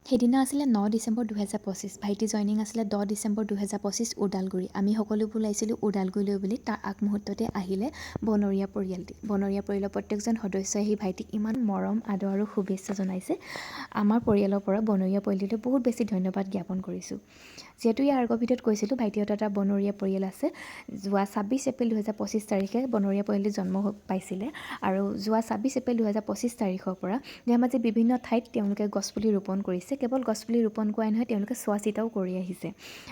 সেইদিনা আছিলে 9 ডিচেম্বৰ 2025। ভাইটি জইনিং আছিলে 10 ডিচেম্বৰ 2025 ওদালগুৰি। আমি সকলোবোৰ ওলাইছিলোঁ ওদালগুৰিলৈ বুলি। তাৰ আগমুহূৰ্ততে আহিলে বনৰীয়া পৰিয়ালটি। বনৰীয়া পৰিয়ালৰ প্ৰত্যেকজন সদস্যই আহি ভাইটিক ইমান মৰম আদৰ আৰু শুভেচ্ছা জনাইছে। আমাৰ পৰিয়ালৰ পৰা বনৰীয়া পৰিয়ালটোলৈ বহুত বেছি ধন্যবাদ জ্ঞাপন কৰিছোঁ। যিহেতু ইয়াৰ আগৰ ভিডিঅ'ত কৈছিলোঁ ভাইটিহঁতৰ এটা বনৰীয়া পৰিয়াল আছে। যোৱা 26 এপ্ৰিল 2025 তাৰিখে বনৰীয়া পৰিয়ালটি জন্ম পাইছিলে আৰু যোৱা 26 এপ্ৰিল 2025 তাৰিখৰ পৰা ধেমাজিৰ বিভিন্ন ঠাইত তেওঁলোকে গছপুলি ৰোপণ কৰিছে। কেৱল গছপুলি ৰোপণ কৰাই নহয়, তেওঁলোকে চোৱা চিতাও কৰি আহিছে।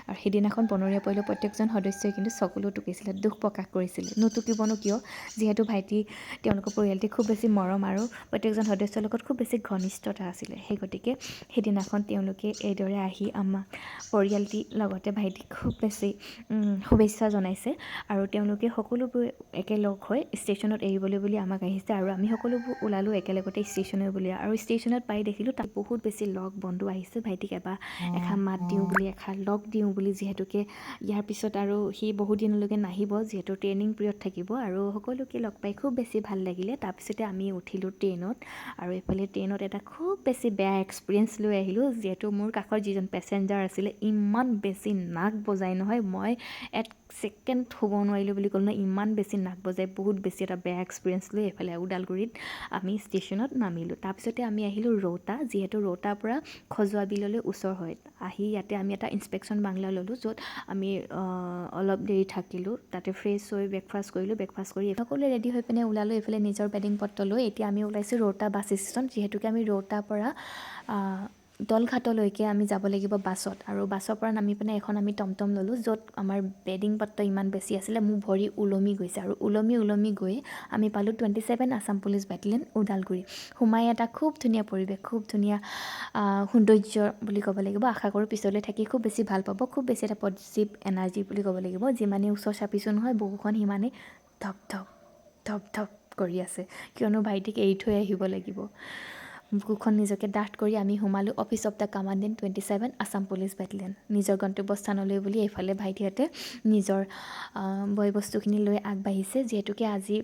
আৰু সেইদিনাখন বনৰীয়া পৰিয়ালৰ প্ৰত্যেকজন সদস্যই কিন্তু চকুলো টুকিছিলে, দুখ প্ৰকাশ কৰিছিলে। নুটুকিবনো কিয়, যিহেতু ভাইটি তেওঁলোকৰ পৰিয়ালটি খুব বেছি মৰম আৰু প্ৰত্যেকজন সদস্যৰ লগত খুব বেছি ঘনিষ্ঠতা আছিলে। সেই গতিকে সেইদিনাখন তেওঁলোকে এইদৰে আহি আমাক পৰিয়ালটিৰ লগতে ভাইটিক খুব বেছি শুভেচ্ছা জনাইছে আৰু তেওঁলোকে সকলোবোৰ একেলগ হৈ ষ্টেচনত এৰিবলৈ বুলি আমাক আহিছে আৰু আমি সকলোবোৰ ওলালোঁ একেলগতে ষ্টেচনে বুলি। আৰু ষ্টেচনত পাই দেখিলোঁ তাত বহুত বেছি লগ বন্ধু আহিছে। ভাইটিক এষাৰ মাত দিওঁ বুলি, এষাৰ লগ দিওঁ বুলি, যিহেতুকে ইয়াৰ পিছত আৰু সি বহুত দিনলৈকে নাহিব, যিহেতু ট্ৰেইনিং পিৰিয়ড থাকিব। আৰু সকলোকে লগ পাই খুব বেছি ভাল লাগিলে। তাৰপিছতে আমি উঠিলোঁ ট্ৰেইনত আৰু এইফালে ট্ৰেইনত এটা খুব বেছি বেয়া এক্সপিৰিয়েঞ্চ লৈ আহিলোঁ। যিহেতু মোৰ কাষৰ যিজন পেচেঞ্জাৰ আছিলে ইমান বেছি নাক বজাই নহয়, মই এক ছেকেণ্ড শুব নোৱাৰিলোঁ বুলি ক'লোঁ নহয়, ইমান বেছি নাক বজাই বহুত বেছি এটা বেয়া এক্সপিৰিয়েঞ্চ লৈ এইফালে ওদালগুৰিত আমি ষ্টেচনত নামিলোঁ। তাৰপিছতে আমি আহিলোঁ ৰৌতা, যিহেতু ৰৌতাৰ পৰা খজুৱা বিললৈ ওচৰ হয়। আহি ইয়াতে আমি এটা ইনস্পেকশ্যন বাংলা ল'লোঁ, য'ত আমি অলপ দেৰি থাকিলোঁ। তাতে ফ্ৰেছ হৈ ব্ৰেকফাষ্ট কৰিলোঁ। ব্ৰেকফাষ্ট কৰি সকলোৱে ৰেডি হৈ পিনে ওলালোঁ এইফালে নিজৰ বেডিং পত্ৰ লৈ। এতিয়া আমি ওলাইছোঁ ৰৌতা বাছ ষ্টেচন, যিহেতুকে আমি ৰৌতাৰ পৰা দলঘাটলৈকে আমি যাব লাগিব বাছত। আৰু বাছৰ পৰা নামি পিনে এখন আমি টমটম ল'লোঁ, য'ত আমাৰ বেডিং পত্ৰ ইমান বেছি আছিলে, মোৰ ভৰি ওলমি গৈছে। আৰু ওলমি গৈ আমি পালোঁ 27 আছাম পুলিচ বেটেলিয়ন ওদালগুৰি। সোমাই এটা খুব ধুনীয়া পৰিৱেশ, খুব ধুনীয়া সৌন্দৰ্য বুলি ক'ব লাগিব। আশা কৰোঁ পিছলৈ থাকি খুব বেছি ভাল পাব। খুব বেছি এটা পজিটিভ এনাৰ্জি বুলি ক'ব লাগিব। যিমানেই ওচৰ চাপিছোঁ নহয়, বুকুখন সিমানেই ধপ ধপ ধপ ধপ কৰি আছে, কিয়নো ভাইটিক এৰি থৈ আহিব লাগিব। বুকুখন নিজকে ডাঠ কৰি আমি সোমালোঁ office of the commandant 27 Assam police battalion. নিজৰ গন্তব্যস্থানলৈ বুলি এইফালে ভাইটিহঁতে নিজৰ বয় বস্তুখিনি লৈ আগবাঢ়িছে। যিহেতুকে আজি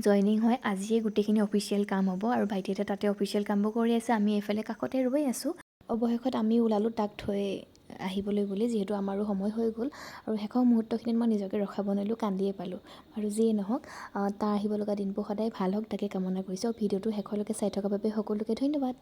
জইনিং হয়, আজিয়ে গোটেইখিনি অফিচিয়েল কাম হ'ব আৰু ভাইটিহঁতে তাতে অফিচিয়েল কামবোৰ কৰি আছে। আমি এইফালে কাষতে ৰৈ আছোঁ। অৱশেষত আমি ওলালোঁ তাক থৈ আহিবলৈ বুলি, যিহেতু আমাৰো সময় হৈ গ'ল। আৰু শেষৰ মুহূৰ্তখিনিত মই নিজকে ৰখাব নোৱাৰিলোঁ, কান্দিয়ে পালোঁ। আৰু যিয়ে নহওক, তাৰ আহিব লগা দিনবোৰ সদায় ভাল হওক তাকে কামনা কৰিছোঁ। ভিডিঅ'টো শেষলৈকে চাই থকাৰ বাবে সকলোকে ধন্যবাদ।